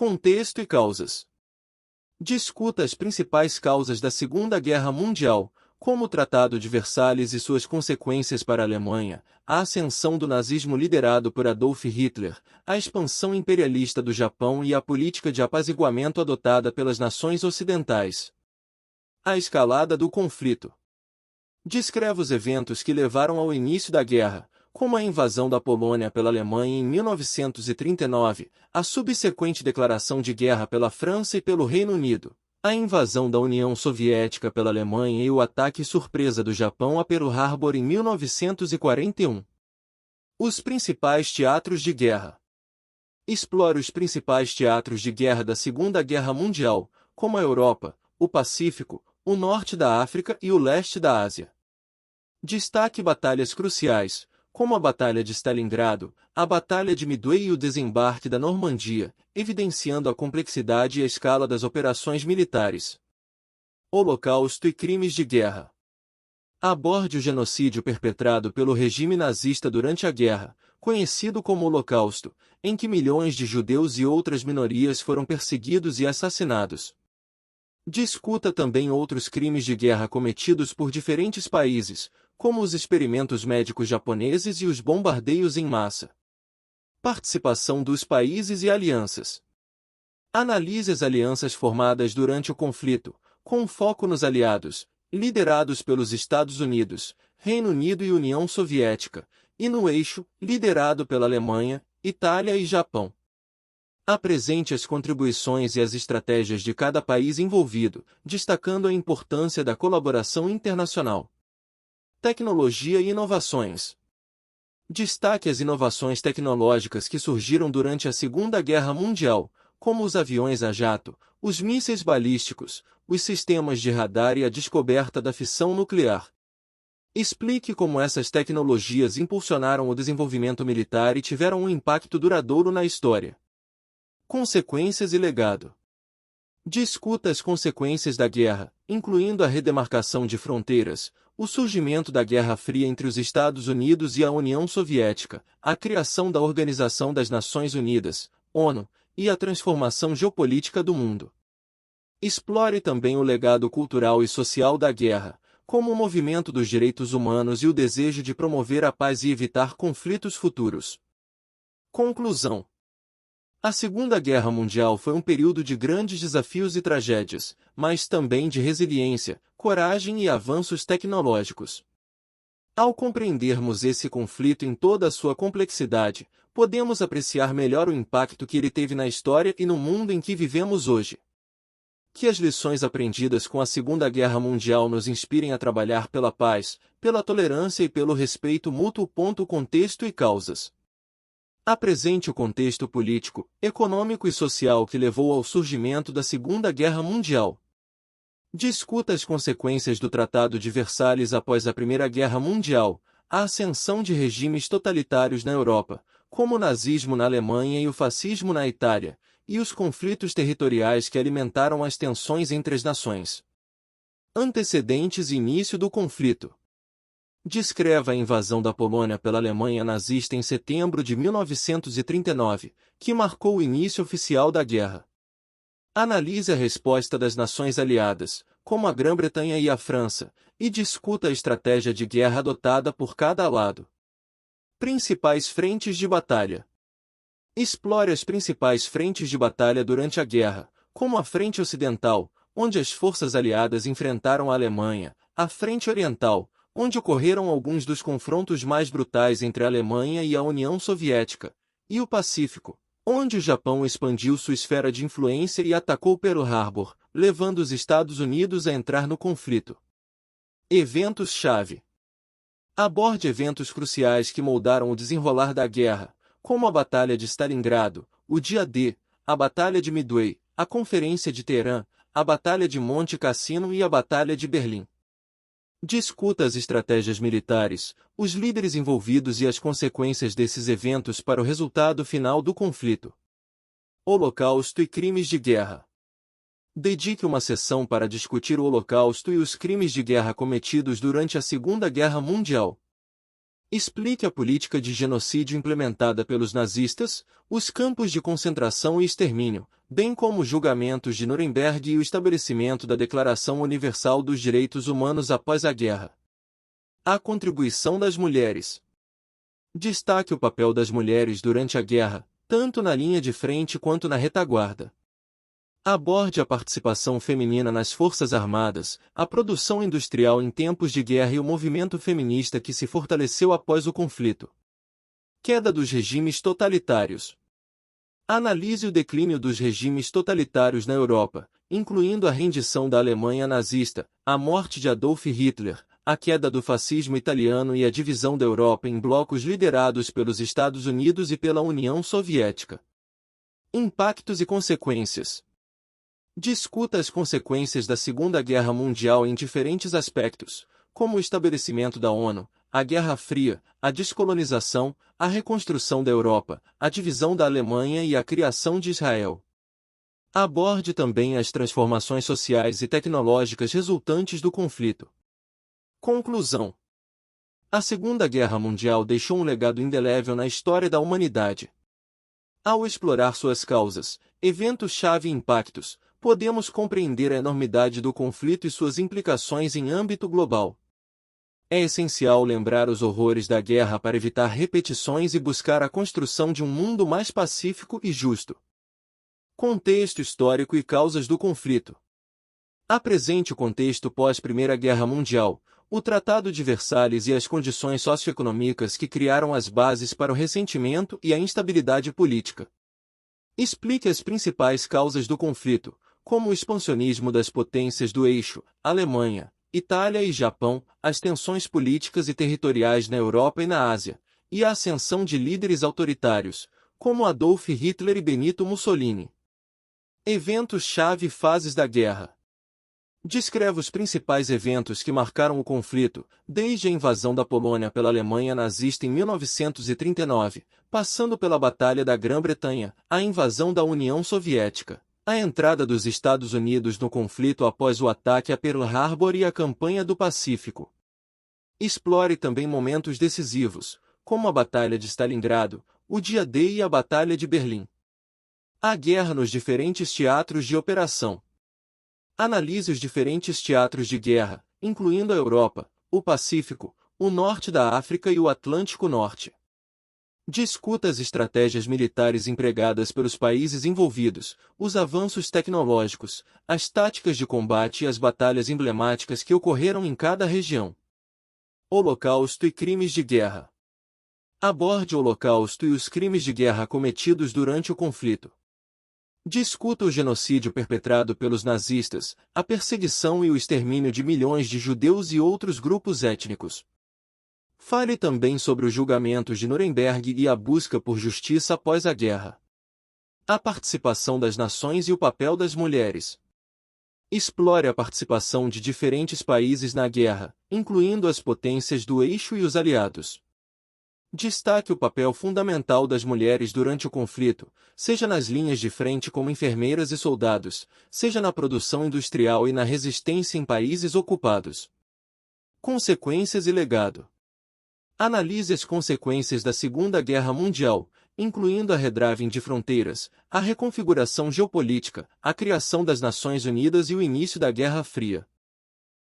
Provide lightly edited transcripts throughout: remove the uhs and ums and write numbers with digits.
Contexto e causas. Discuta as principais causas da Segunda Guerra Mundial, como o Tratado de Versalhes e suas consequências para a Alemanha, a ascensão do nazismo liderado por Adolf Hitler, a expansão imperialista do Japão e a política de apaziguamento adotada pelas nações ocidentais. A escalada do conflito. Descreve os eventos que levaram ao início da guerra, como a invasão da Polônia pela Alemanha em 1939, a subsequente declaração de guerra pela França e pelo Reino Unido, a invasão da União Soviética pela Alemanha e o ataque surpresa do Japão a Pearl Harbor em 1941. Os principais teatros de guerra. Explore os principais teatros de guerra da Segunda Guerra Mundial, como a Europa, o Pacífico, o Norte da África e o Leste da Ásia. Destaque batalhas cruciais, como a Batalha de Stalingrado, a Batalha de Midway e o desembarque da Normandia, evidenciando a complexidade e a escala das operações militares. Holocausto e crimes de guerra. Aborde o genocídio perpetrado pelo regime nazista durante a guerra, conhecido como Holocausto, em que milhões de judeus e outras minorias foram perseguidos e assassinados. Discuta também outros crimes de guerra cometidos por diferentes países, como os experimentos médicos japoneses e os bombardeios em massa. Participação dos países e alianças. Analise as alianças formadas durante o conflito, com foco nos aliados, liderados pelos Estados Unidos, Reino Unido e União Soviética, e no eixo, liderado pela Alemanha, Itália e Japão. Apresente as contribuições e as estratégias de cada país envolvido, destacando a importância da colaboração internacional. Tecnologia e inovações. Destaque as inovações tecnológicas que surgiram durante a Segunda Guerra Mundial, como os aviões a jato, os mísseis balísticos, os sistemas de radar e a descoberta da fissão nuclear. Explique como essas tecnologias impulsionaram o desenvolvimento militar e tiveram um impacto duradouro na história. Consequências e legado. Discuta as consequências da guerra, incluindo a redemarcação de fronteiras, o surgimento da Guerra Fria entre os Estados Unidos e a União Soviética, a criação da Organização das Nações Unidas, ONU, e a transformação geopolítica do mundo. Explore também o legado cultural e social da guerra, como o movimento dos direitos humanos e o desejo de promover a paz e evitar conflitos futuros. Conclusão. A Segunda Guerra Mundial foi um período de grandes desafios e tragédias, mas também de resiliência, coragem e avanços tecnológicos. Ao compreendermos esse conflito em toda a sua complexidade, podemos apreciar melhor o impacto que ele teve na história e no mundo em que vivemos hoje. Que as lições aprendidas com a Segunda Guerra Mundial nos inspirem a trabalhar pela paz, pela tolerância e pelo respeito mútuo. Contexto e causas. Apresente o contexto político, econômico e social que levou ao surgimento da Segunda Guerra Mundial. Discuta as consequências do Tratado de Versalhes após a Primeira Guerra Mundial, a ascensão de regimes totalitários na Europa, como o nazismo na Alemanha e o fascismo na Itália, e os conflitos territoriais que alimentaram as tensões entre as nações. Antecedentes e início do conflito. Descreva a invasão da Polônia pela Alemanha nazista em setembro de 1939, que marcou o início oficial da guerra. Analise a resposta das nações aliadas, como a Grã-Bretanha e a França, e discuta a estratégia de guerra adotada por cada lado. Principais frentes de batalha. Explore as principais frentes de batalha durante a guerra, como a Frente Ocidental, onde as forças aliadas enfrentaram a Alemanha, a Frente Oriental, onde ocorreram alguns dos confrontos mais brutais entre a Alemanha e a União Soviética, e o Pacífico, onde o Japão expandiu sua esfera de influência e atacou Pearl Harbor, levando os Estados Unidos a entrar no conflito. Eventos-chave. Aborde eventos cruciais que moldaram o desenrolar da guerra, como a Batalha de Stalingrado, o Dia D, a Batalha de Midway, a Conferência de Teherã, a Batalha de Monte Cassino e a Batalha de Berlim. Discuta as estratégias militares, os líderes envolvidos e as consequências desses eventos para o resultado final do conflito. Holocausto e crimes de guerra. Dedique uma sessão para discutir o Holocausto e os crimes de guerra cometidos durante a Segunda Guerra Mundial. Explique a política de genocídio implementada pelos nazistas, os campos de concentração e extermínio, bem como os julgamentos de Nuremberg e o estabelecimento da Declaração Universal dos Direitos Humanos após a guerra. A contribuição das mulheres. Destaque o papel das mulheres durante a guerra, tanto na linha de frente quanto na retaguarda. Aborde a participação feminina nas Forças Armadas, a produção industrial em tempos de guerra e o movimento feminista que se fortaleceu após o conflito. Queda dos regimes totalitários. Analise o declínio dos regimes totalitários na Europa, incluindo a rendição da Alemanha nazista, a morte de Adolf Hitler, a queda do fascismo italiano e a divisão da Europa em blocos liderados pelos Estados Unidos e pela União Soviética. Impactos e consequências. Discuta as consequências da Segunda Guerra Mundial em diferentes aspectos, como o estabelecimento da ONU, a Guerra Fria, a descolonização, a reconstrução da Europa, a divisão da Alemanha e a criação de Israel. Aborde também as transformações sociais e tecnológicas resultantes do conflito. Conclusão. A Segunda Guerra Mundial deixou um legado indelével na história da humanidade. Ao explorar suas causas, eventos-chave e impactos, podemos compreender a enormidade do conflito e suas implicações em âmbito global. É essencial lembrar os horrores da guerra para evitar repetições e buscar a construção de um mundo mais pacífico e justo. Contexto histórico e causas do conflito. Apresente o contexto pós-Primeira Guerra Mundial, o Tratado de Versalhes e as condições socioeconômicas que criaram as bases para o ressentimento e a instabilidade política. Explique as principais causas do conflito, como o expansionismo das potências do eixo, Alemanha, Itália e Japão, as tensões políticas e territoriais na Europa e na Ásia, e a ascensão de líderes autoritários, como Adolf Hitler e Benito Mussolini. Eventos-chave e fases da guerra. Descreve os principais eventos que marcaram o conflito, desde a invasão da Polônia pela Alemanha nazista em 1939, passando pela Batalha da Grã-Bretanha, a invasão da União Soviética, a entrada dos Estados Unidos no conflito após o ataque a Pearl Harbor e a Campanha do Pacífico. Explore também momentos decisivos, como a Batalha de Stalingrado, o Dia D e a Batalha de Berlim. A guerra nos diferentes teatros de operação. Analise os diferentes teatros de guerra, incluindo a Europa, o Pacífico, o Norte da África e o Atlântico Norte. Discuta as estratégias militares empregadas pelos países envolvidos, os avanços tecnológicos, as táticas de combate e as batalhas emblemáticas que ocorreram em cada região. Holocausto e crimes de guerra. Aborde o Holocausto e os crimes de guerra cometidos durante o conflito. Discuta o genocídio perpetrado pelos nazistas, a perseguição e o extermínio de milhões de judeus e outros grupos étnicos. Fale também sobre os julgamentos de Nuremberg e a busca por justiça após a guerra. A participação das nações e o papel das mulheres. Explore a participação de diferentes países na guerra, incluindo as potências do eixo e os aliados. Destaque o papel fundamental das mulheres durante o conflito, seja nas linhas de frente como enfermeiras e soldados, seja na produção industrial e na resistência em países ocupados. Consequências e legado. Analise as consequências da Segunda Guerra Mundial, incluindo a redragem de fronteiras, a reconfiguração geopolítica, a criação das Nações Unidas e o início da Guerra Fria.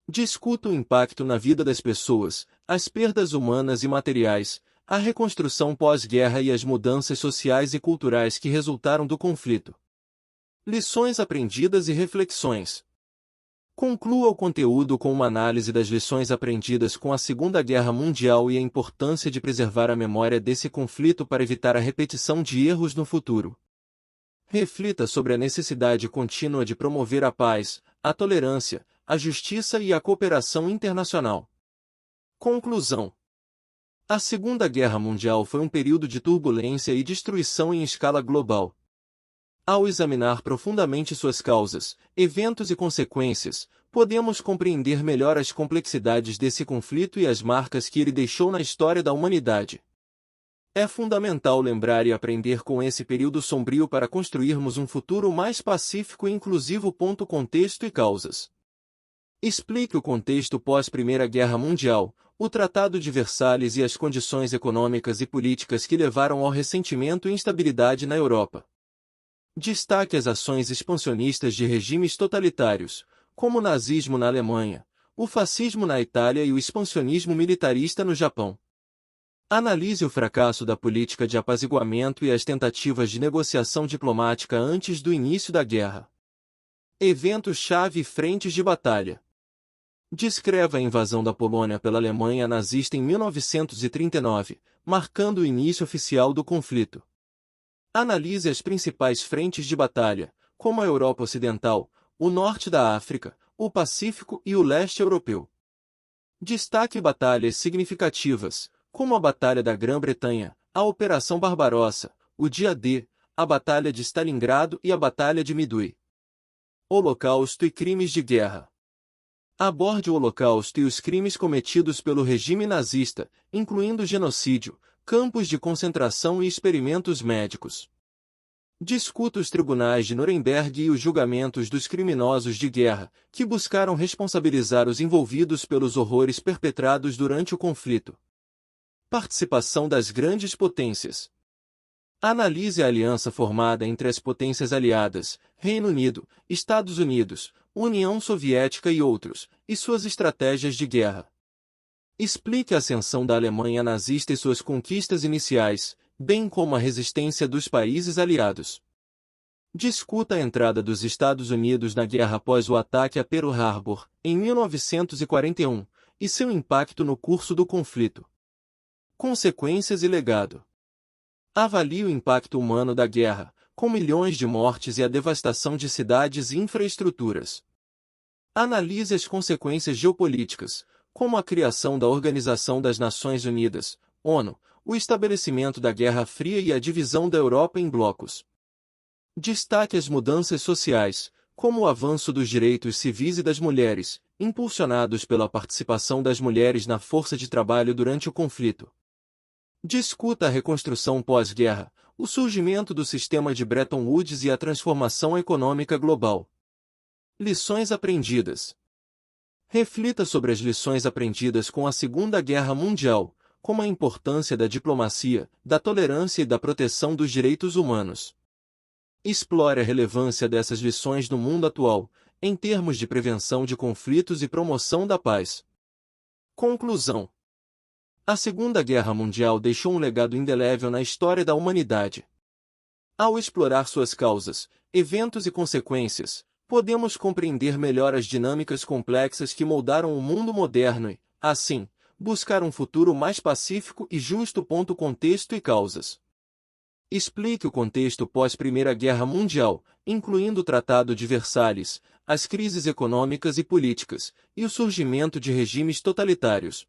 Discuta o impacto na vida das pessoas, as perdas humanas e materiais, a reconstrução pós-guerra e as mudanças sociais e culturais que resultaram do conflito. Lições aprendidas e reflexões. Conclua o conteúdo com uma análise das lições aprendidas com a Segunda Guerra Mundial e a importância de preservar a memória desse conflito para evitar a repetição de erros no futuro. Reflita sobre a necessidade contínua de promover a paz, a tolerância, a justiça e a cooperação internacional. Conclusão. A Segunda Guerra Mundial foi um período de turbulência e destruição em escala global. Ao examinar profundamente suas causas, eventos e consequências, podemos compreender melhor as complexidades desse conflito e as marcas que ele deixou na história da humanidade. É fundamental lembrar e aprender com esse período sombrio para construirmos um futuro mais pacífico e inclusivo. Contexto e causas. Explique o contexto pós-Primeira Guerra Mundial, O Tratado de Versalhes e as condições econômicas e políticas que levaram ao ressentimento e instabilidade na Europa. Destaque as ações expansionistas de regimes totalitários, como o nazismo na Alemanha, o fascismo na Itália e o expansionismo militarista no Japão. Analise o fracasso da política de apaziguamento e as tentativas de negociação diplomática antes do início da guerra. Eventos-chave e frentes de batalha. Descreva a invasão da Polônia pela Alemanha nazista em 1939, marcando o início oficial do conflito. Analise as principais frentes de batalha, como a Europa Ocidental, o Norte da África, o Pacífico e o Leste Europeu. Destaque batalhas significativas, como a Batalha da Grã-Bretanha, a Operação Barbarossa, o Dia D, a Batalha de Stalingrado e a Batalha de Midway. Holocausto e crimes de guerra. Aborde o Holocausto e os crimes cometidos pelo regime nazista, incluindo genocídio, campos de concentração e experimentos médicos. Discuta os tribunais de Nuremberg e os julgamentos dos criminosos de guerra, que buscaram responsabilizar os envolvidos pelos horrores perpetrados durante o conflito. Participação das grandes potências. Analise a aliança formada entre as potências aliadas, Reino Unido, Estados Unidos, União Soviética e outros, e suas estratégias de guerra. Explique a ascensão da Alemanha nazista e suas conquistas iniciais, bem como a resistência dos países aliados. Discuta a entrada dos Estados Unidos na guerra após o ataque a Pearl Harbor, em 1941, e seu impacto no curso do conflito. Consequências e legado. Avalie o impacto humano da guerra, com milhões de mortes e a devastação de cidades e infraestruturas. Analise as consequências geopolíticas, como a criação da Organização das Nações Unidas, ONU, o estabelecimento da Guerra Fria e a divisão da Europa em blocos. Destaque as mudanças sociais, como o avanço dos direitos civis e das mulheres, impulsionados pela participação das mulheres na força de trabalho durante o conflito. Discuta a reconstrução pós-guerra, o surgimento do sistema de Bretton Woods e a transformação econômica global. Lições aprendidas. Reflita sobre as lições aprendidas com a Segunda Guerra Mundial, como a importância da diplomacia, da tolerância e da proteção dos direitos humanos. Explore a relevância dessas lições no mundo atual, em termos de prevenção de conflitos e promoção da paz. Conclusão. A Segunda Guerra Mundial deixou um legado indelével na história da humanidade. Ao explorar suas causas, eventos e consequências, podemos compreender melhor as dinâmicas complexas que moldaram o mundo moderno e, assim, buscar um futuro mais pacífico e justo. Contexto e causas. Explique o contexto pós-Primeira Guerra Mundial, incluindo o Tratado de Versalhes, as crises econômicas e políticas, e o surgimento de regimes totalitários.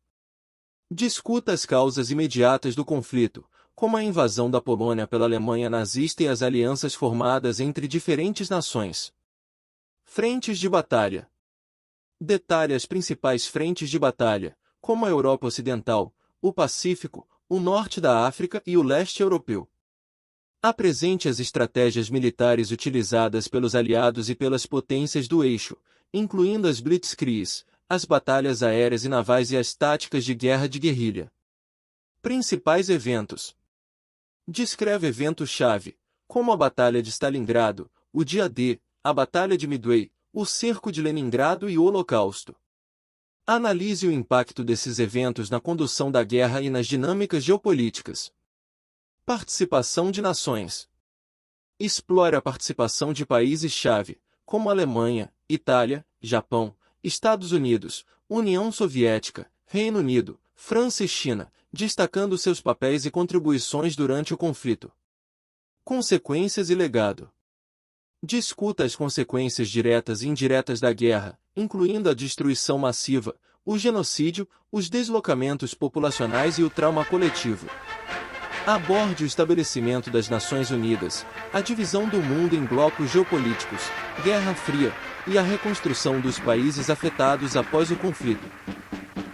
Discuta as causas imediatas do conflito, como a invasão da Polônia pela Alemanha nazista e as alianças formadas entre diferentes nações. Frentes de batalha. Detalhe as principais frentes de batalha, como a Europa Ocidental, o Pacífico, o Norte da África e o Leste Europeu. Apresente as estratégias militares utilizadas pelos aliados e pelas potências do eixo, incluindo as blitzkrieg, as batalhas aéreas e navais e as táticas de guerra de guerrilha. Principais eventos. Descreve eventos-chave, como a Batalha de Stalingrado, o Dia D, a Batalha de Midway, o Cerco de Leningrado e o Holocausto. Analise o impacto desses eventos na condução da guerra e nas dinâmicas geopolíticas. Participação de nações. Explore a participação de países-chave, como Alemanha, Itália, Japão, Estados Unidos, União Soviética, Reino Unido, França e China, destacando seus papéis e contribuições durante o conflito. Consequências e legado. Discuta as consequências diretas e indiretas da guerra, incluindo a destruição massiva, o genocídio, os deslocamentos populacionais e o trauma coletivo. Aborde o estabelecimento das Nações Unidas, a divisão do mundo em blocos geopolíticos, Guerra Fria, e a reconstrução dos países afetados após o conflito.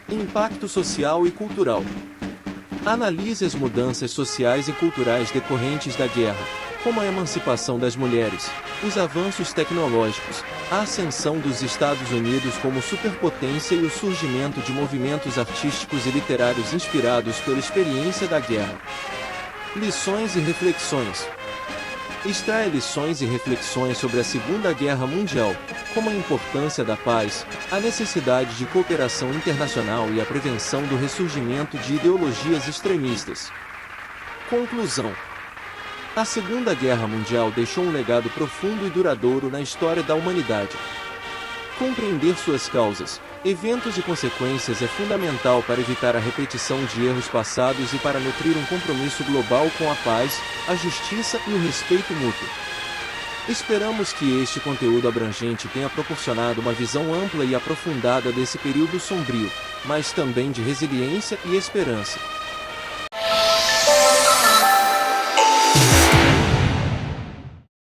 Impacto social e cultural. Analise as mudanças sociais e culturais decorrentes da guerra, como a emancipação das mulheres, os avanços tecnológicos, a ascensão dos Estados Unidos como superpotência e o surgimento de movimentos artísticos e literários inspirados pela experiência da guerra. Lições e reflexões. Extrai lições e reflexões sobre a Segunda Guerra Mundial, como a importância da paz, a necessidade de cooperação internacional e a prevenção do ressurgimento de ideologias extremistas. Conclusão. A Segunda Guerra Mundial deixou um legado profundo e duradouro na história da humanidade. Compreender suas causas, eventos e consequências é fundamental para evitar a repetição de erros passados e para nutrir um compromisso global com a paz, a justiça e o respeito mútuo. Esperamos que este conteúdo abrangente tenha proporcionado uma visão ampla e aprofundada desse período sombrio, mas também de resiliência e esperança.